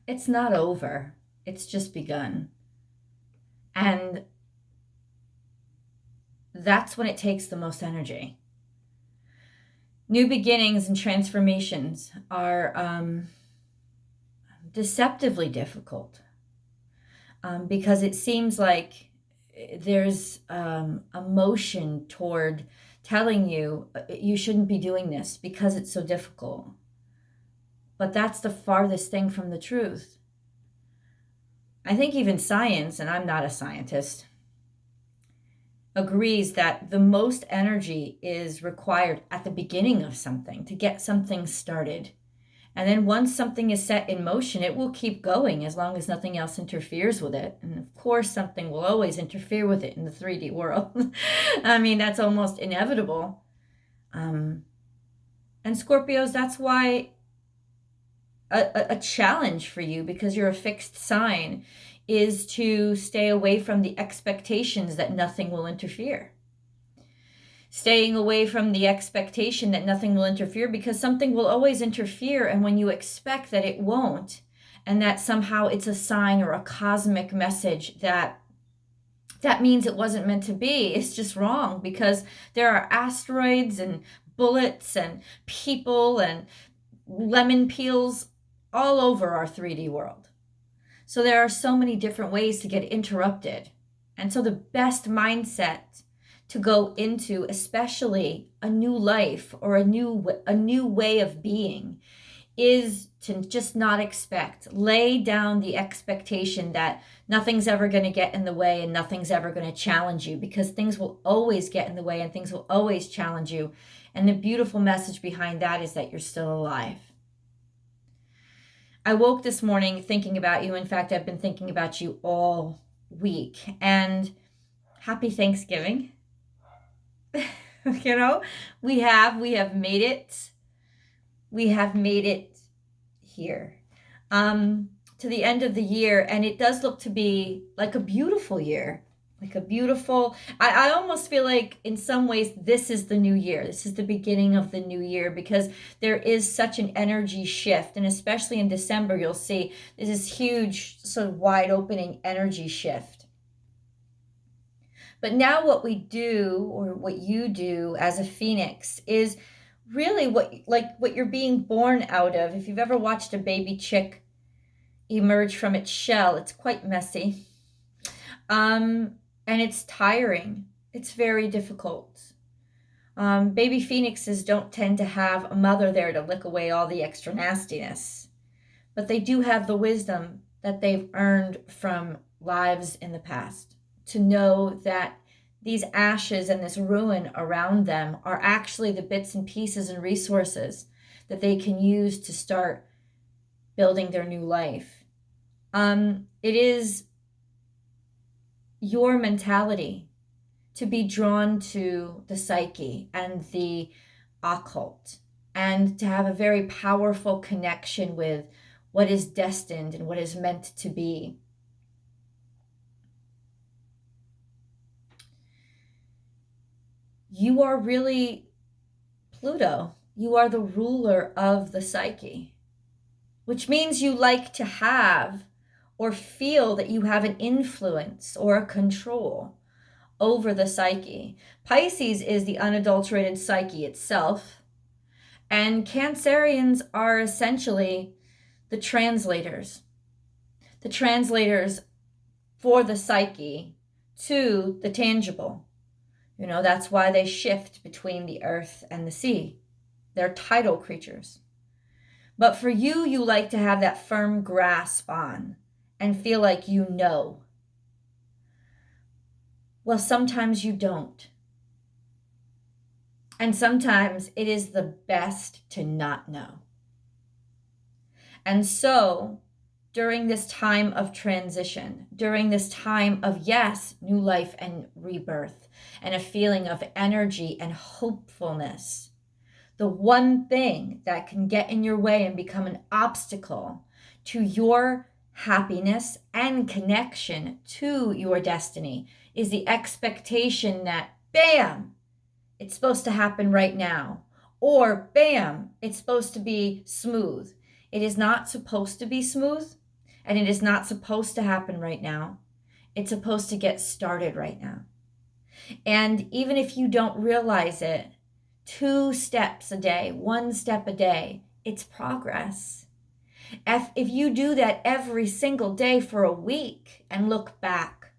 it's not over. It's just begun. And that's when it takes the most energy. New beginnings and transformations are deceptively difficult because it seems like there's a motion toward telling you you shouldn't be doing this because it's so difficult. But that's the farthest thing from the truth. I think even science, and I'm not a scientist, agrees that the most energy is required at the beginning of something to get something started. And then once something is set in motion, it will keep going as long as nothing else interferes with it. And of course, something will always interfere with it in the 3D world. I mean, that's almost inevitable. And Scorpios, that's why a challenge for you, because you're a fixed sign, is to stay away from the expectations that nothing will interfere. Staying away from the expectation that nothing will interfere, because something will always interfere. And when you expect that it won't, and that somehow it's a sign or a cosmic message that means it wasn't meant to be, it's just wrong, because there are asteroids and bullets and people and lemon peels all over our 3D world. So there are so many different ways to get interrupted. And so the best mindset to go into, especially a new life or a new way of being, is to just not expect. Lay down the expectation that nothing's ever going to get in the way and nothing's ever going to challenge you, because things will always get in the way and things will always challenge you. And the beautiful message behind that is that you're still alive. I woke this morning thinking about you. In fact, I've been thinking about you all week. And happy Thanksgiving. You know, we have made it. We have made it here to the end of the year. And it does look to be like a beautiful year. Like a beautiful, I almost feel like in some ways this is the new year. This is the beginning of the new year, because there is such an energy shift. And especially in December, you'll see this huge sort of wide opening energy shift. But now what we do, or what you do as a phoenix, is really what you're being born out of. If you've ever watched a baby chick emerge from its shell, it's quite messy. And it's tiring. It's very difficult. Baby phoenixes don't tend to have a mother there to lick away all the extra nastiness. But they do have the wisdom that they've earned from lives in the past, to know that these ashes and this ruin around them are actually the bits and pieces and resources that they can use to start building their new life. It is your mentality to be drawn to the psyche and the occult, and to have a very powerful connection with what is destined and what is meant to be. You are really Pluto. You are the ruler of the psyche, which means you like to have or feel that you have an influence or a control over the psyche. Pisces is the unadulterated psyche itself, and Cancerians are essentially the translators for the psyche to the tangible. You know, that's why they shift between the earth and the sea. They're tidal creatures. But for you, you like to have that firm grasp on and feel like you know. Well, sometimes you don't. And sometimes it is the best to not know. And so, during this time of transition, during this time of, yes, new life and rebirth, and a feeling of energy and hopefulness, the one thing that can get in your way and become an obstacle to your happiness and connection to your destiny is the expectation that, bam, it's supposed to happen right now. Or, bam, it's supposed to be smooth. It is not supposed to be smooth. And it is not supposed to happen right now. It's supposed to get started right now. And even if you don't realize it, 2 steps a day, 1 step a day, it's progress. If you do that every single day for a week and look back,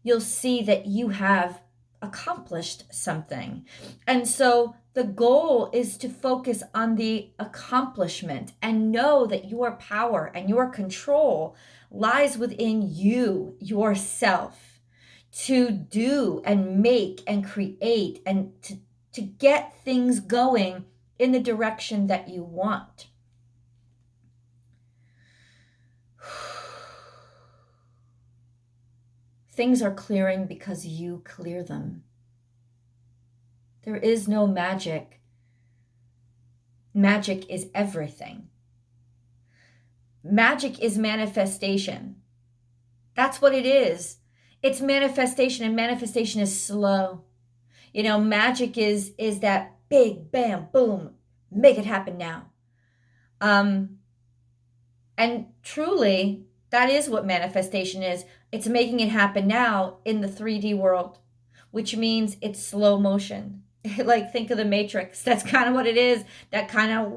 you'll see that you have accomplished something. And so the goal is to focus on the accomplishment and know that your power and your control lies within you, yourself, to do and make and create and to get things going in the direction that you want. Things are clearing because you clear them. There is no magic. Magic is everything. Magic is manifestation. That's what it is. It's manifestation, and manifestation is slow. You know, magic is that big, bam, boom, make it happen now. And truly, that is what manifestation is. It's making it happen now in the 3D world, which means it's slow motion. Like, think of the Matrix. That's kind of what it is. That kind of,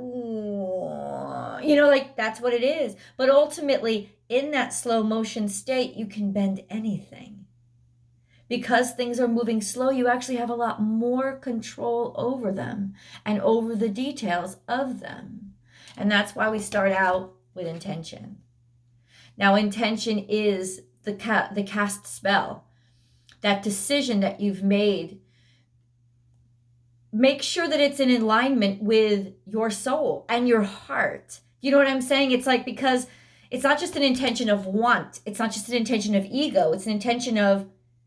you know, like, that's what it is. But ultimately, in that slow motion state, you can bend anything. Because things are moving slow, you actually have a lot more control over them and over the details of them. And that's why we start out with intention. Now, intention is the cast spell, that decision that you've made. Make sure that it's in alignment with your soul and your heart. You know what I'm saying? It's like, because it's not just an intention of want. It's not just an intention of ego. It's an intention of,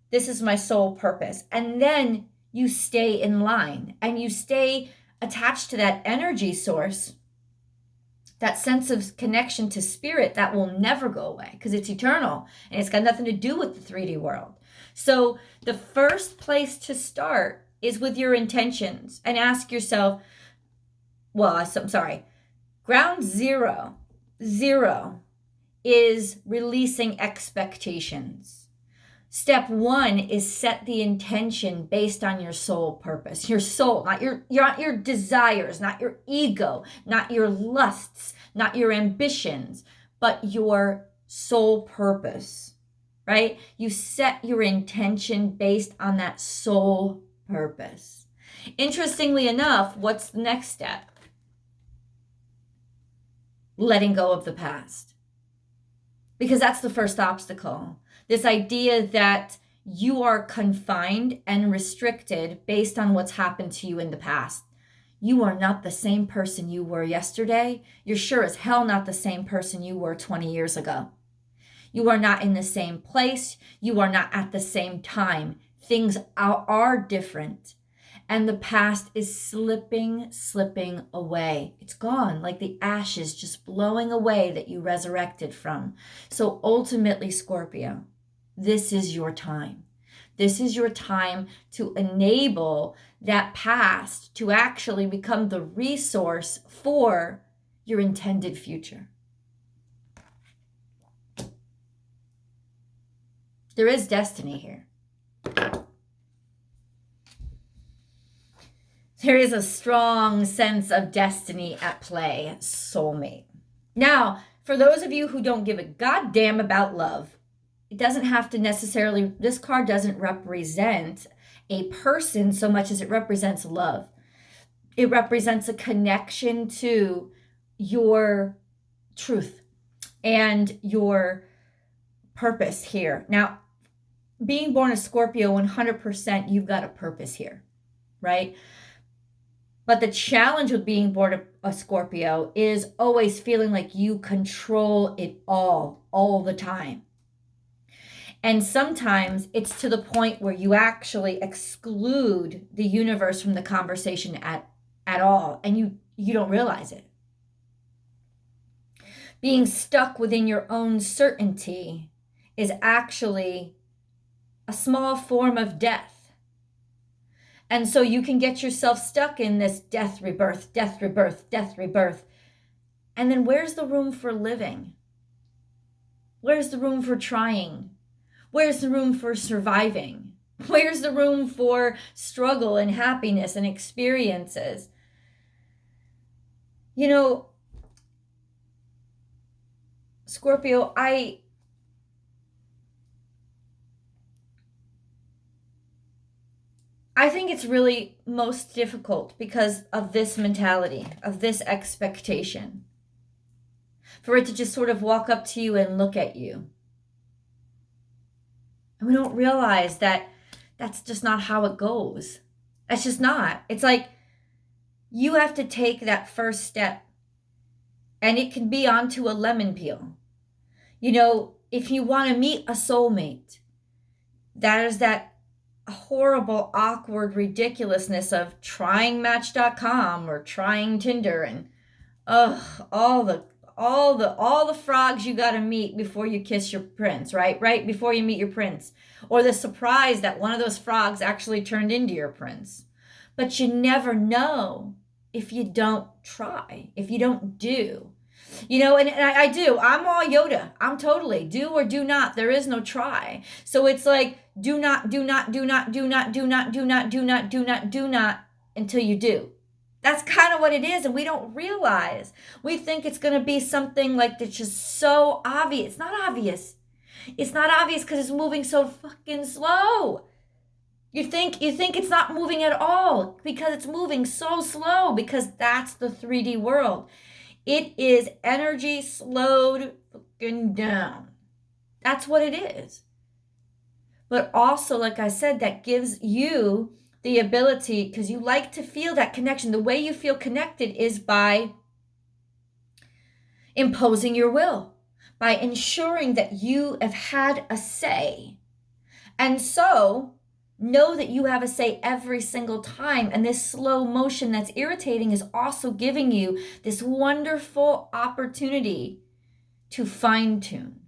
this is my soul purpose. And then you stay in line and you stay attached to that energy source, that sense of connection to spirit that will never go away because it's eternal and it's got nothing to do with the 3D world. So the first place to start is with your intentions, and ask yourself, ground zero is releasing expectations. Step 1 is set the intention based on your soul purpose. Your soul, not your desires, not your ego, not your lusts, not your ambitions, but your soul purpose, right? You set your intention based on that soul purpose. Interestingly enough, what's the next step? Letting go of the past. Because that's the first obstacle. This idea that you are confined and restricted based on what's happened to you in the past. You are not the same person you were yesterday. You're sure as hell not the same person you were 20 years ago. You are not in the same place. You are not at the same time. Things are different. And the past is slipping away. It's gone, like the ashes just blowing away that you resurrected from. So ultimately, Scorpio, this is your time. This is your time to enable that past to actually become the resource for your intended future. There is destiny here. There is a strong sense of destiny at play, soulmate. Now, for those of you who don't give a goddamn about love, it doesn't have to necessarily, this card doesn't represent a person so much as it represents love. It represents a connection to your truth and your purpose here. Now, being born a Scorpio, 100%, you've got a purpose here, right? But the challenge with being born a Scorpio is always feeling like you control it all the time. And sometimes it's to the point where you actually exclude the universe from the conversation at all, and you don't realize it. Being stuck within your own certainty is actually a small form of death. And so you can get yourself stuck in this death, rebirth, death, rebirth, death, rebirth. And then where's the room for living? Where's the room for trying? Where's the room for surviving? Where's the room for struggle and happiness and experiences? You know, Scorpio, I think it's really most difficult because of this mentality, of this expectation. For it to just sort of walk up to you and look at you. And we don't realize that that's just not how it goes. That's just not. It's like you have to take that first step. And it can be onto a lemon peel. You know, if you want to meet a soulmate, that is that horrible, awkward ridiculousness of trying Match.com or trying Tinder and all the frogs you got to meet before you kiss your prince, right before you meet your prince, or the surprise that one of those frogs actually turned into your prince. But you never know if you don't try, if you don't do. You know, and I do. I'm all Yoda. I'm totally do or do not. There is no try. So it's like do not until you do. That's kind of what it is, and we don't realize. We think it's going to be something like that's just so obvious. It's not obvious. It's not obvious because it's moving so fucking slow. You think it's not moving at all because it's moving so slow, because that's the 3D world. It is energy slowed fucking down. That's what it is. But also, like I said, that gives you the ability, because you like to feel that connection. The way you feel connected is by imposing your will, by ensuring that you have had a say. And so know that you have a say every single time. And this slow motion that's irritating is also giving you this wonderful opportunity to fine tune.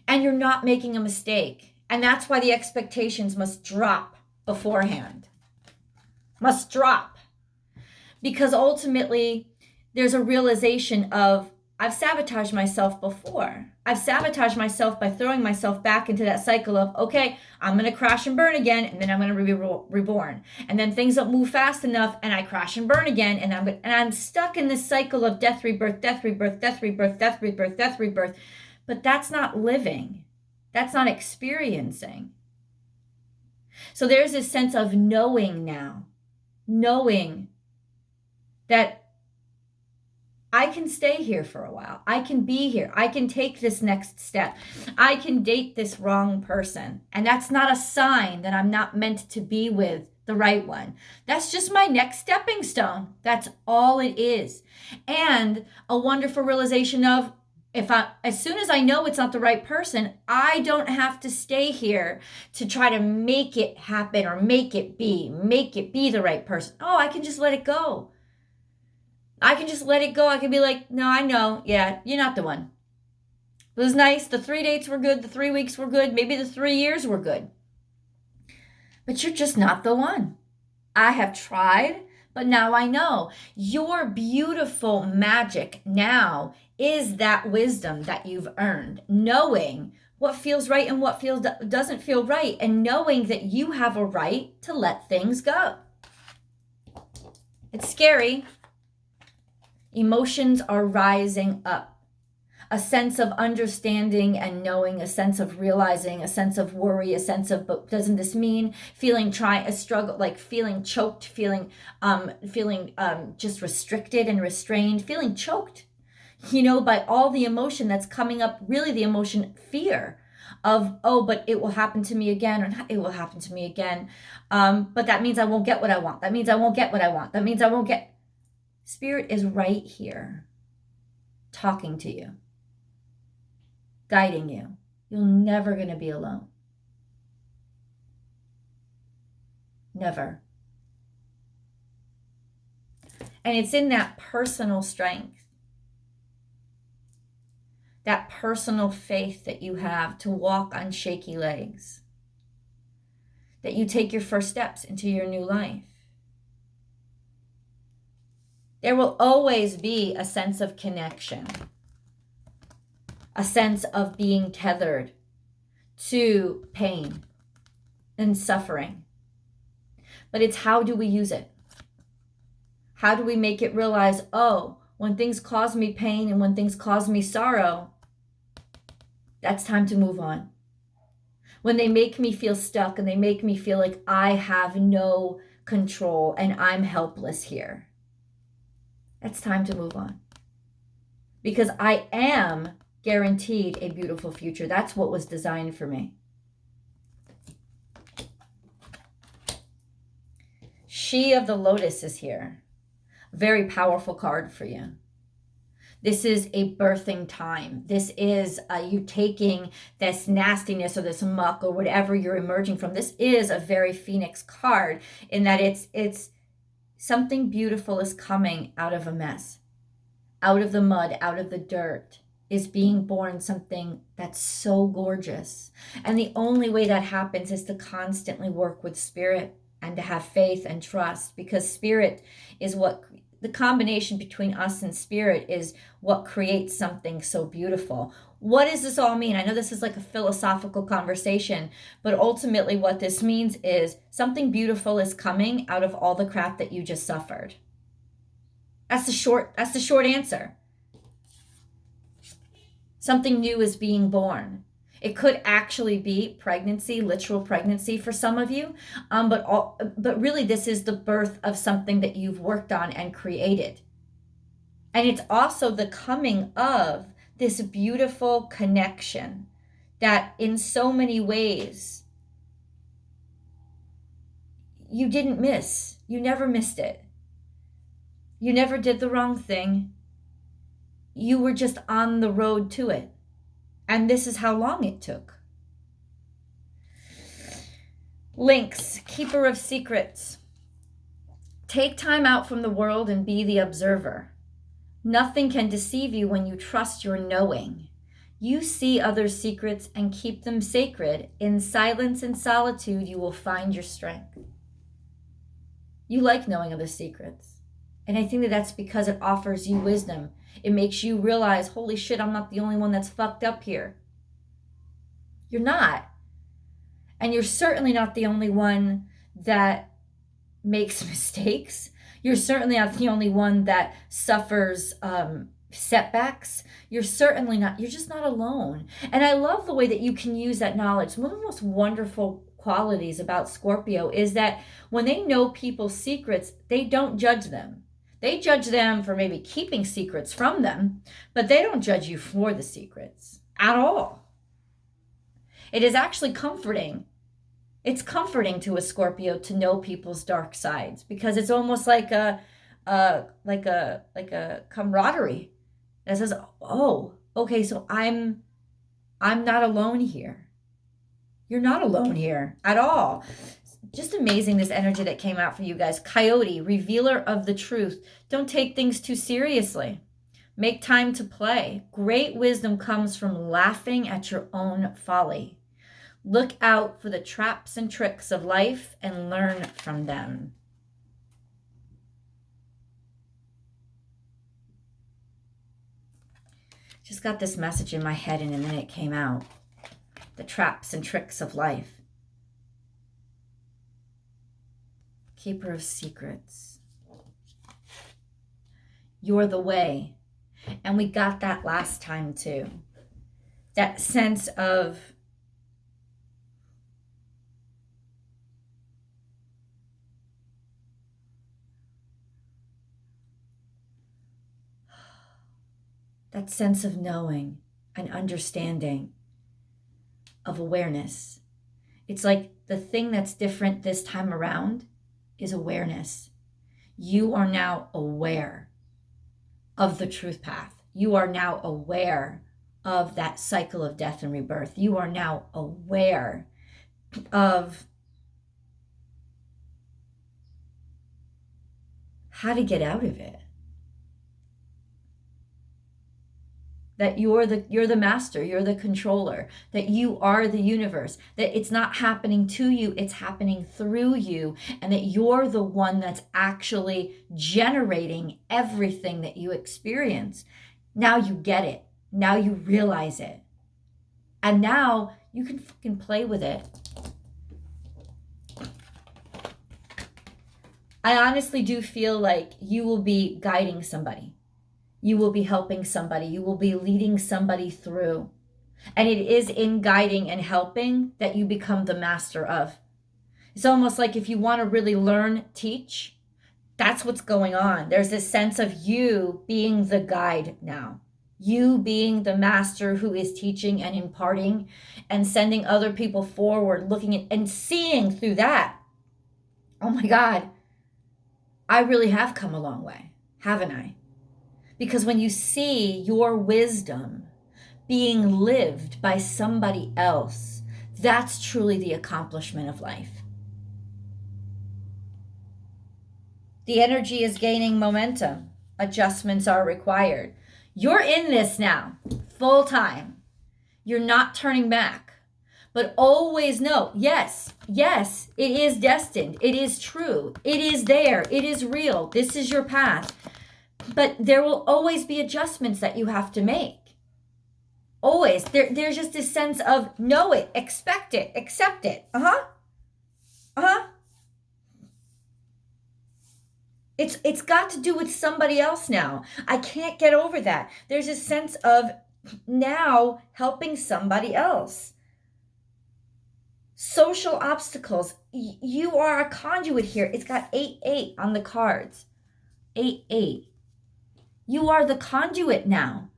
And you're not making a mistake. And that's why the expectations must drop beforehand. Must drop. Because ultimately, there's a realization of, I've sabotaged myself before. I've sabotaged myself by throwing myself back into that cycle of, okay, I'm going to crash and burn again, and then I'm going to be reborn. And then things don't move fast enough, and I crash and burn again, and I'm stuck in this cycle of death, rebirth, death, rebirth, death, rebirth, death, rebirth, death, rebirth. But that's not living. That's not experiencing. So there's this sense of knowing now. Knowing that I can stay here for a while. I can be here. I can take this next step. I can date this wrong person. And that's not a sign that I'm not meant to be with the right one. That's just my next stepping stone. That's all it is. And a wonderful realization of, as soon as I know it's not the right person, I don't have to stay here to try to make it happen or make it be the right person. Oh, I can just let it go. I can just let it go. I can be like, no, I know. Yeah, you're not the one. It was nice. The 3 dates were good. The 3 weeks were good. Maybe the 3 years were good. But you're just not the one. I have tried, but now I know. Your beautiful magic now is that wisdom that you've earned. Knowing what feels right and what doesn't feel right. And knowing that you have a right to let things go. It's scary. Emotions are rising up. A sense of understanding and knowing, a sense of realizing, a sense of worry, a sense of, but doesn't this mean feeling a struggle, like feeling choked, feeling just restricted and restrained, feeling choked, by all the emotion that's coming up, really the emotion fear of, oh, but it will happen to me again, or not, it will happen to me again. But that means I won't get what I want. That means I won't get what I want. That means I won't get. Spirit is right here, talking to you, guiding you. You're never going to be alone. Never. And it's in that personal strength, that personal faith that you have to walk on shaky legs, that you take your first steps into your new life. There will always be a sense of connection, a sense of being tethered to pain and suffering. But it's how do we use it? How do we make it realize, oh, when things cause me pain and when things cause me sorrow, that's time to move on. When they make me feel stuck and they make me feel like I have no control and I'm helpless here, it's time to move on. Because I am guaranteed a beautiful future. That's what was designed for me. She of the Lotus is here. Very powerful card for you. This is a birthing time. This is you taking this nastiness or this muck or whatever you're emerging from. This is a very Phoenix card in that it's something beautiful is coming out of a mess. Out of the mud, out of the dirt is being born something that's so gorgeous. And the only way that happens is to constantly work with spirit and to have faith and trust, because spirit is what, the combination between us and spirit is what creates something so beautiful. What does this all mean? I know this is like a philosophical conversation, but ultimately what this means is something beautiful is coming out of all the crap that you just suffered. That's the short answer. Something new is being born. It could actually be pregnancy, literal pregnancy for some of you, but really this is the birth of something that you've worked on and created. And it's also the coming of this beautiful connection that in so many ways you didn't miss. You never missed it. You never did the wrong thing. You were just on the road to it. And this is how long it took. Lynx, keeper of secrets. Take time out from the world and be the observer. Nothing can deceive you when you trust your knowing. You see others' secrets and keep them sacred. In silence and solitude, you will find your strength. You like knowing others' secrets. And I think that that's because it offers you wisdom. It makes you realize, holy shit, I'm not the only one that's fucked up here. You're not. And you're certainly not the only one that makes mistakes. You're certainly not the only one that suffers setbacks. You're just not alone. And I love the way that you can use that knowledge. One of the most wonderful qualities about Scorpio is that when they know people's secrets, they don't judge them. They judge them for maybe keeping secrets from them, but they don't judge you for the secrets at all. It is actually comforting. It's comforting to a Scorpio to know people's dark sides, because it's almost like a camaraderie that says, "Oh, okay, so I'm not alone here." You're not alone here at all. Just amazing, this energy that came out for you guys. Coyote, revealer of the truth. Don't take things too seriously. Make time to play. Great wisdom comes from laughing at your own folly. Look out for the traps and tricks of life and learn from them. Just got this message in my head and then it came out. The traps and tricks of life. Keeper of secrets. You're the way. And we got that last time too. That sense of knowing and understanding, of awareness. It's like the thing that's different this time around is awareness. You are now aware of the truth path. You are now aware of that cycle of death and rebirth. You are now aware of how to get out of it. that you're the master, you're the controller, that you are the universe, that it's not happening to you, it's happening through you, and that you're the one that's actually generating everything that you experience. Now you get it. Now you realize it. And now you can fucking play with it. I honestly do feel like you will be guiding somebody. You will be helping somebody. You will be leading somebody through. And it is in guiding and helping that you become the master of. It's almost like if you want to really learn, teach, that's what's going on. There's this sense of you being the guide now. You being the master who is teaching and imparting and sending other people forward, looking at and seeing through that. Oh my God, I really have come a long way, haven't I? Because when you see your wisdom being lived by somebody else, that's truly the accomplishment of life. The energy is gaining momentum. Adjustments are required. You're in this now, full time. You're not turning back. But always know, yes, it is destined. It is true. It is there. It is real. This is your path. But there will always be adjustments that you have to make. Always. There's just this sense of know it, expect it, accept it. It's got to do with somebody else now. I can't get over that. There's a sense of now helping somebody else. Social obstacles. You are a conduit here. It's got 8-8 on the cards. 8-8. You are the conduit now.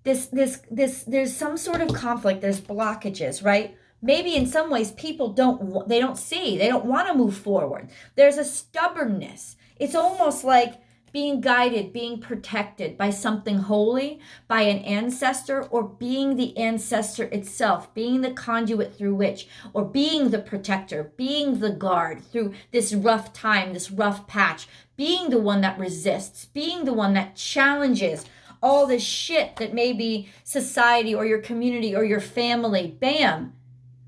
There's some sort of conflict. There's blockages, right? Maybe in some ways people don't want to move forward. There's a stubbornness. It's almost like being guided, being protected by something holy, by an ancestor, or being the ancestor itself, being the conduit through which, or being the protector, being the guard through this rough time, this rough patch, being the one that resists, being the one that challenges all this shit that maybe society or your community or your family, bam,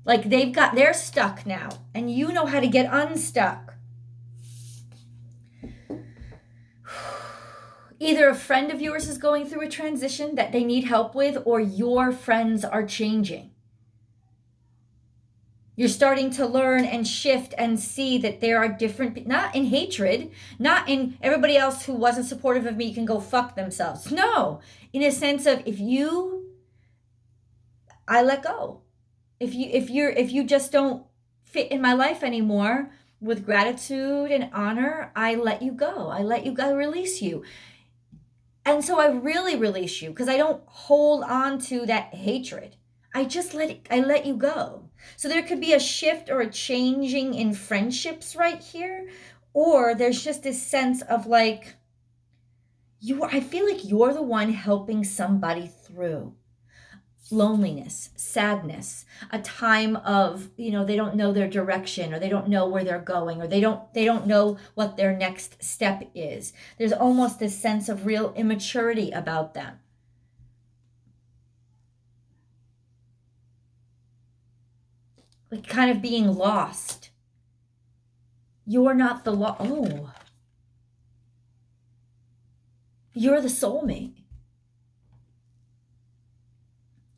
like they're stuck now, and you know how to get unstuck. Either a friend of yours is going through a transition that they need help with, or your friends are changing. You're starting to learn and shift and see that there are different, not in hatred, not in everybody else who wasn't supportive of me can go fuck themselves. No, in a sense of I let go. If you just don't fit in my life anymore, with gratitude and honor, I let you go. I release you. And so I really release you because I don't hold on to that hatred. I let you go. So there could be a shift or a changing in friendships right here, or there's just this sense of like I feel like you're the one helping somebody through loneliness, sadness, a time of, they don't know their direction, or they don't know where they're going, or they don't know what their next step is. There's almost this sense of real immaturity about them. Like kind of being lost. You're not the you're the soulmate.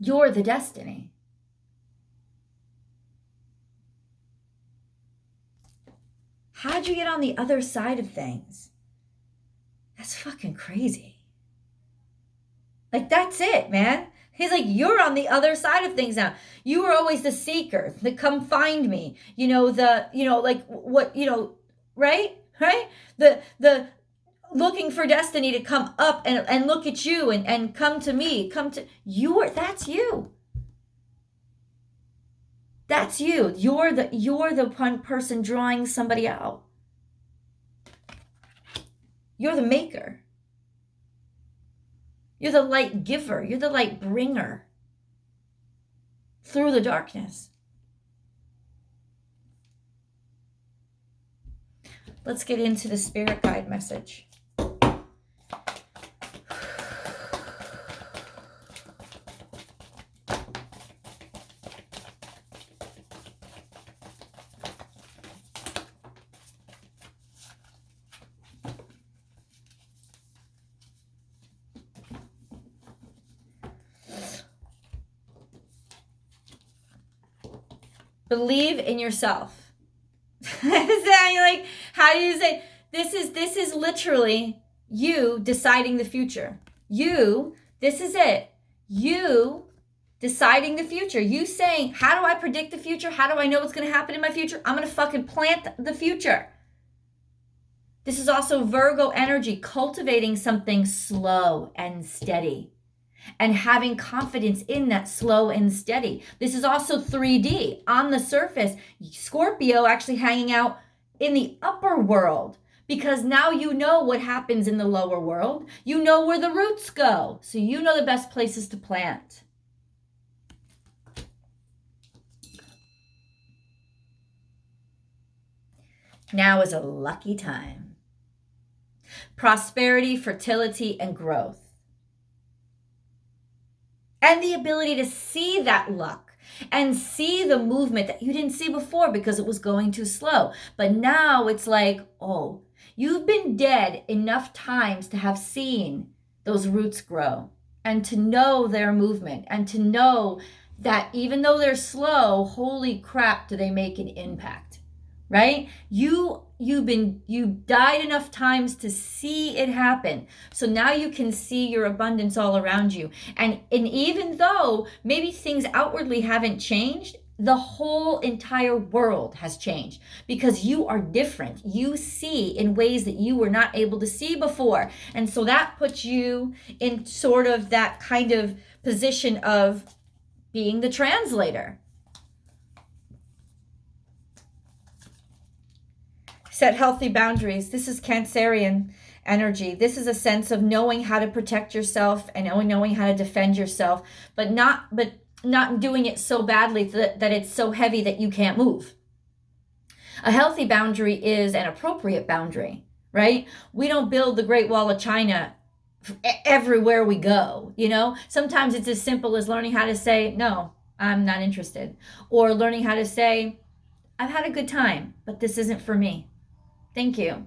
You're the destiny. How'd you get on the other side of things? That's fucking crazy. Like, that's it, man. He's like, you're on the other side of things now. You were always the seeker, the come find me, right? The looking for destiny to come up and look at you and come to me, that's you. That's you. You're the one person drawing somebody out. You're the maker. You're the light giver. You're the light bringer through the darkness. Let's get into the spirit guide message. Believe in yourself. Like, how do you say, this is literally you deciding the future. This is it. You deciding the future. You saying, how do I predict the future? How do I know what's going to happen in my future? I'm going to fucking plant the future. This is also Virgo energy, cultivating something slow and steady and having confidence in that slow and steady. This is also 3D on the surface. Scorpio actually hanging out in the upper world, because now you know what happens in the lower world. You know where the roots go. So you know the best places to plant. Now is a lucky time. Prosperity, fertility, and growth. And the ability to see that luck and see the movement that you didn't see before because it was going too slow. But now it's like, oh, you've been dead enough times to have seen those roots grow and to know their movement and to know that even though they're slow, holy crap, do they make an impact, right? You died enough times to see it happen. So now you can see your abundance all around you. And even though maybe things outwardly haven't changed, the whole entire world has changed because you are different. You see in ways that you were not able to see before. And so that puts you in sort of that kind of position of being the translator. Set healthy boundaries. This is Cancerian energy. This is a sense of knowing how to protect yourself and knowing how to defend yourself, but not doing it so badly that it's so heavy that you can't move. A healthy boundary is an appropriate boundary, right? We don't build the Great Wall of China everywhere we go, you know? Sometimes it's as simple as learning how to say, no, I'm not interested. Or learning how to say, I've had a good time, but this isn't for me. Thank you.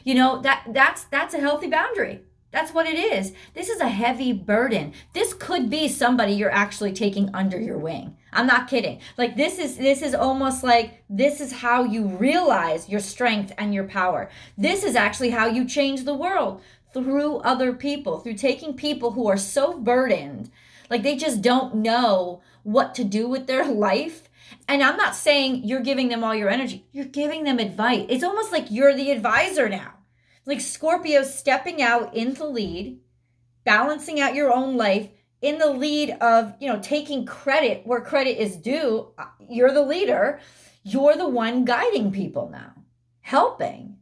You know, that's a healthy boundary. That's what it is. This is a heavy burden. This could be somebody you're actually taking under your wing. I'm not kidding. Like this is almost like this is how you realize your strength and your power. This is actually how you change the world, through other people, through taking people who are so burdened, like they just don't know what to do with their life. And I'm not saying you're giving them all your energy. You're giving them advice. It's almost like you're the advisor now. Like Scorpio stepping out in the lead, balancing out your own life in the lead of, you know, taking credit where credit is due. You're the leader. You're the one guiding people now, helping.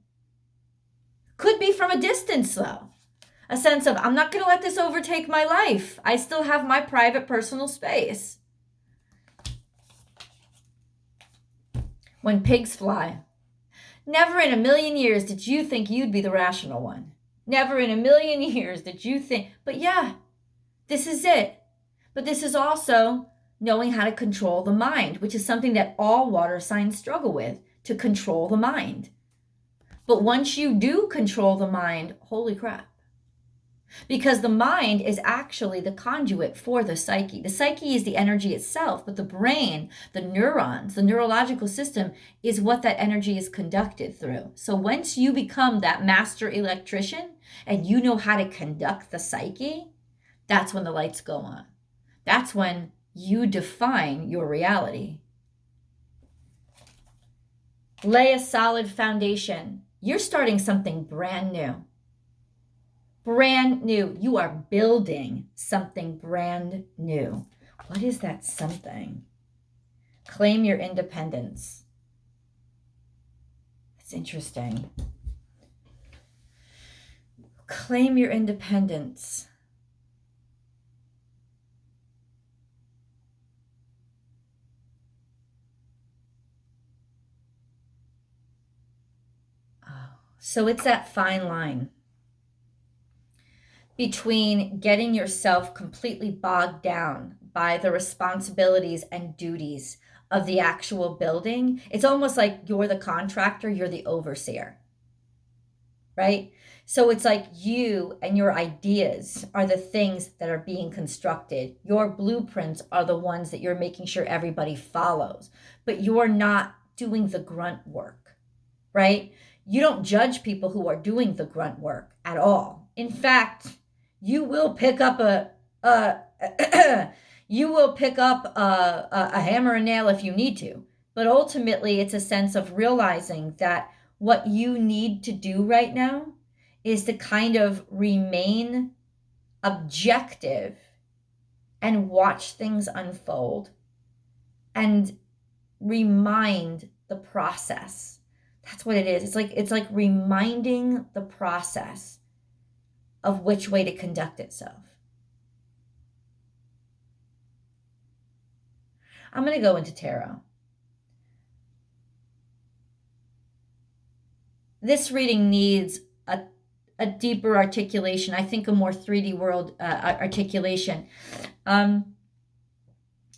Could be from a distance though. A sense of, I'm not going to let this overtake my life. I still have my private personal space. When pigs fly. Never in a million years did you think you'd be the rational one. Never in a million years did you think, but yeah, this is it. But this is also knowing how to control the mind, which is something that all water signs struggle with, to control the mind. But once you do control the mind, holy crap. Because the mind is actually the conduit for the psyche. The psyche is the energy itself, but the brain, the neurons, the neurological system is what that energy is conducted through. So once you become that master electrician and you know how to conduct the psyche, that's when the lights go on. That's when you define your reality. Lay a solid foundation. You're starting something brand new. Brand new. You are building something brand new. What is that something? Claim your independence. That's interesting. Claim your independence. Oh, so it's that fine line between getting yourself completely bogged down by the responsibilities and duties of the actual building. It's almost like you're the contractor, you're the overseer, right? So it's like you and your ideas are the things that are being constructed. Your blueprints are the ones that you're making sure everybody follows, but you're not doing the grunt work, right? You don't judge people who are doing the grunt work at all. In fact, you will pick up you will pick up a hammer and nail if you need to. But ultimately, it's a sense of realizing that what you need to do right now is to kind of remain objective and watch things unfold and remind the process. That's what it is. It's like reminding the process of which way to conduct itself. I'm going to go into tarot. This reading needs a deeper articulation. I think a more 3D world articulation.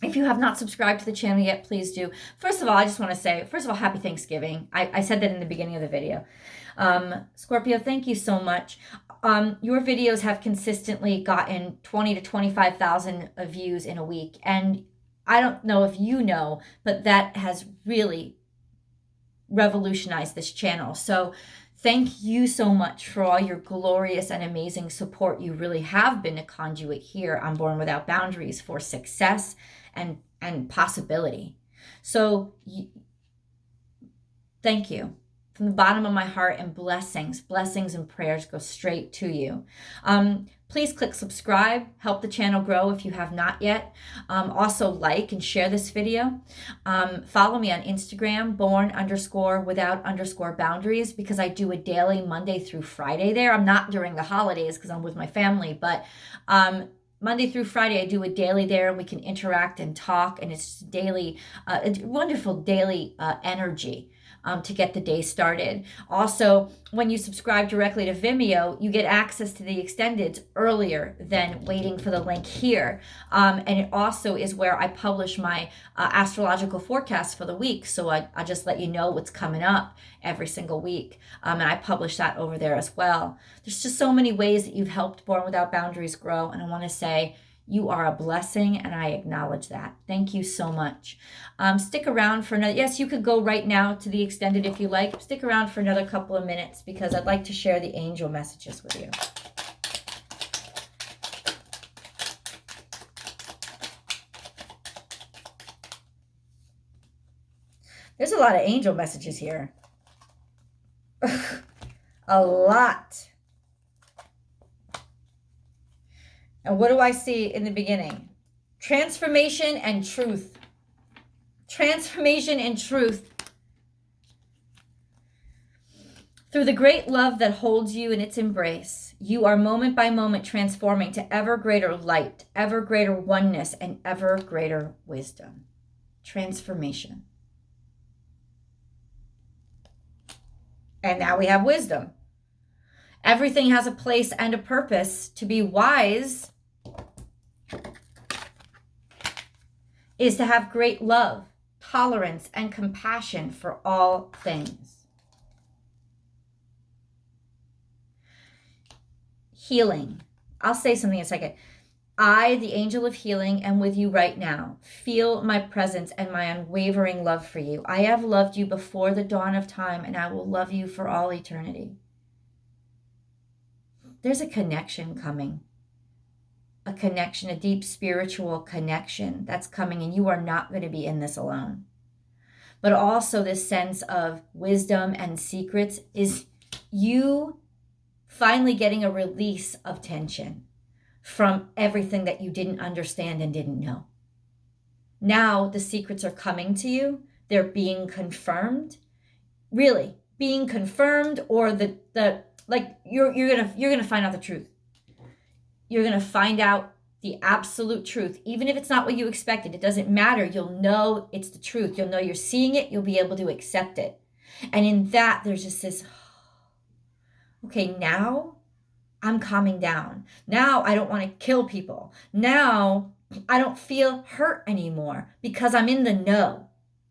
If you have not subscribed to the channel yet, please do. First of all, I just want to say, happy Thanksgiving. I said that in the beginning of the video. Scorpio, thank you so much. Your videos have consistently gotten 20 to 25,000 views in a week. And I don't know if you know, but that has really revolutionized this channel. So thank you so much for all your glorious and amazing support. You really have been a conduit here on Born Without Boundaries for success and possibility. So thank you from the bottom of my heart, and blessings and prayers go straight to you. Please click subscribe, help the channel grow if you have not yet. Also like and share this video. Follow me on Instagram, born_without_boundaries, because I do a daily Monday through Friday there. I'm not during the holidays because I'm with my family, but Monday through Friday, I do a daily there, and we can interact and talk, and it's daily, a wonderful daily energy to get the day started. Also, when you subscribe directly to Vimeo, you get access to the extendeds earlier than waiting for the link here. And it also is where I publish my astrological forecast for the week. So I just let you know what's coming up every single week. And I publish that over there as well. There's just so many ways that you've helped Born Without Boundaries grow. And I want to say, you are a blessing, and I acknowledge that. Thank you so much. Stick around for another, yes, you could go right now to the extended if you like. Stick around for another couple of minutes because I'd like to share the angel messages with you. There's a lot of angel messages here. A lot. And what do I see in the beginning? Transformation and truth. Transformation and truth. Through the great love that holds you in its embrace, you are moment by moment transforming to ever greater light, ever greater oneness, and ever greater wisdom. Transformation. And now we have wisdom. Everything has a place and a purpose. To be wise is to have great love, tolerance, and compassion for all things. Healing. I'll say something in a second. I, the angel of healing, am with you right now. Feel my presence and my unwavering love for you. I have loved you before the dawn of time, and I will love you for all eternity. There's a connection coming. A connection, a deep spiritual connection that's coming, and you are not going to be in this alone. But also this sense of wisdom and secrets is you finally getting a release of tension from everything that you didn't understand and didn't know. Now the secrets are coming to you. They're being confirmed. Really, being confirmed, or you're gonna find out the truth. You're gonna find out the absolute truth, even if it's not what you expected. It doesn't matter. You'll know it's the truth. You'll know you're seeing it. You'll be able to accept it. And in that, there's just this, okay, now I'm calming down. Now I don't want to kill people. Now I don't feel hurt anymore because I'm in the know.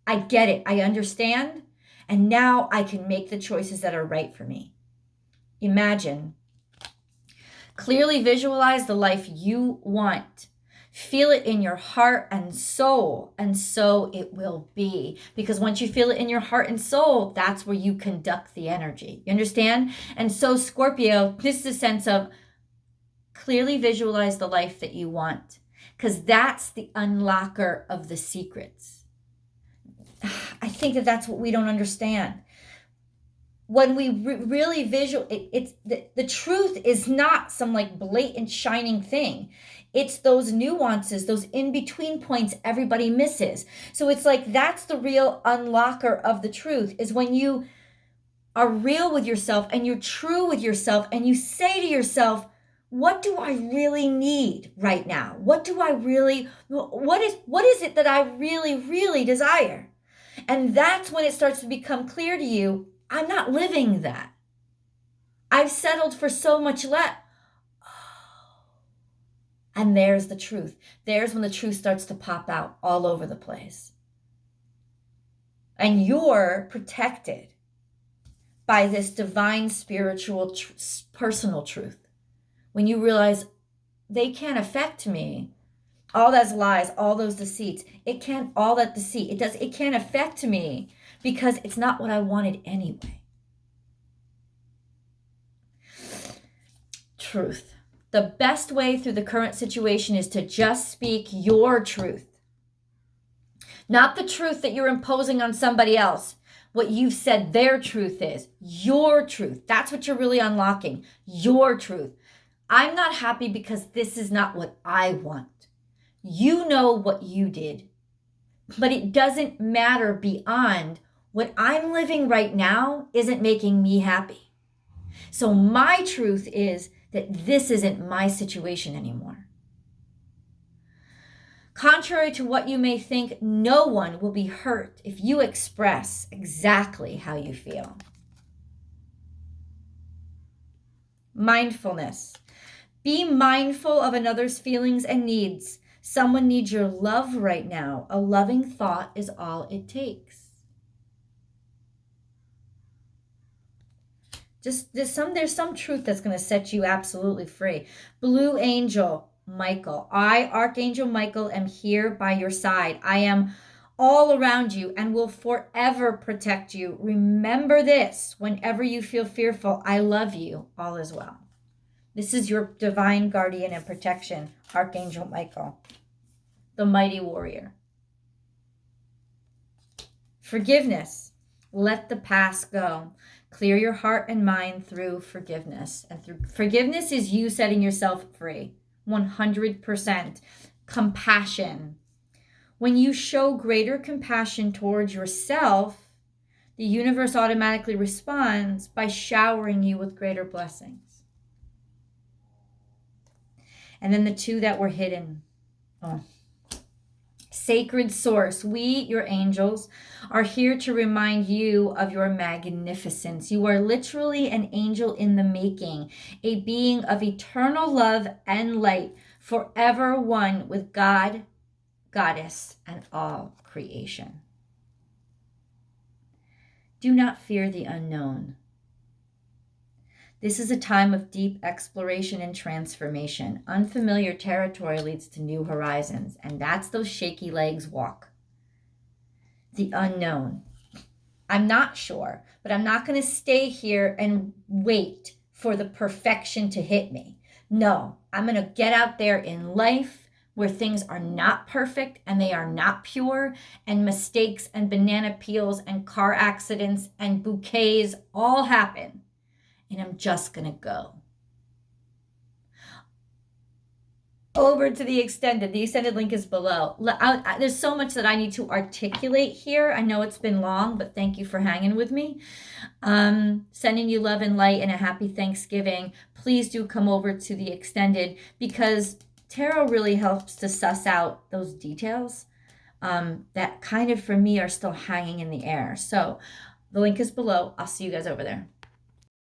I get it. I understand. And now I can make the choices that are right for me. imagine, clearly visualize the life you want. Feel it in your heart and soul, and so it will be. Because once you feel it in your heart and soul, that's where you conduct the energy. You understand? And so, Scorpio, this is a sense of clearly visualize the life that you want, because that's the unlocker of the secrets. I think that that's what we don't understand. When we really it's the truth is not some like blatant shining thing. It's those nuances, those in-between points everybody misses. So it's like that's the real unlocker of the truth, is when you are real with yourself and you're true with yourself and you say to yourself, what do I really need right now? What is it that I really, really desire? And that's when it starts to become clear to you, I'm not living that. I've settled for so much less. And there's the truth. There's when the truth starts to pop out all over the place. And you're protected by this divine, spiritual, personal truth. When you realize they can't affect me, all those lies, all those deceits, it can't affect me because it's not what I wanted anyway. Truth. The best way through the current situation is to just speak your truth. Not the truth that you're imposing on somebody else. What you've said their truth is. Your truth. That's what you're really unlocking. Your truth. I'm not happy because this is not what I want. You know what you did. But it doesn't matter beyond what I'm living right now isn't making me happy. So my truth is that this isn't my situation anymore. Contrary to what you may think, no one will be hurt if you express exactly how you feel. Mindfulness. Be mindful of another's feelings and needs. Someone needs your love right now. A loving thought is all it takes. There's some truth that's going to set you absolutely free. Blue Angel, Michael. I, Archangel Michael, am here by your side. I am all around you and will forever protect you. Remember this whenever you feel fearful. I love you. All is well. This is your divine guardian and protection, Archangel Michael, the mighty warrior. Forgiveness. Let the past go. Clear your heart and mind through forgiveness. And through forgiveness is you setting yourself free. 100%. Compassion. When you show greater compassion towards yourself, the universe automatically responds by showering you with greater blessings. And then the two that were hidden. Sacred source, we, your angels, are here to remind you of your magnificence. You are literally an angel in the making, a being of eternal love and light, forever one with God, Goddess, and all creation. Do not fear the unknown. This is a time of deep exploration and transformation. Unfamiliar territory leads to new horizons, and that's those shaky legs walk. The unknown. I'm not sure, but I'm not going to stay here and wait for the perfection to hit me. No, I'm going to get out there in life where things are not perfect and they are not pure, and mistakes and banana peels and car accidents and bouquets all happen. And I'm just going to go. Over to the extended. The extended link is below. There's so much that I need to articulate here. I know it's been long, but thank you for hanging with me. Sending you love and light and a happy Thanksgiving. Please do come over to the extended, because tarot really helps to suss out those details that kind of, for me, are still hanging in the air. So the link is below. I'll see you guys over there.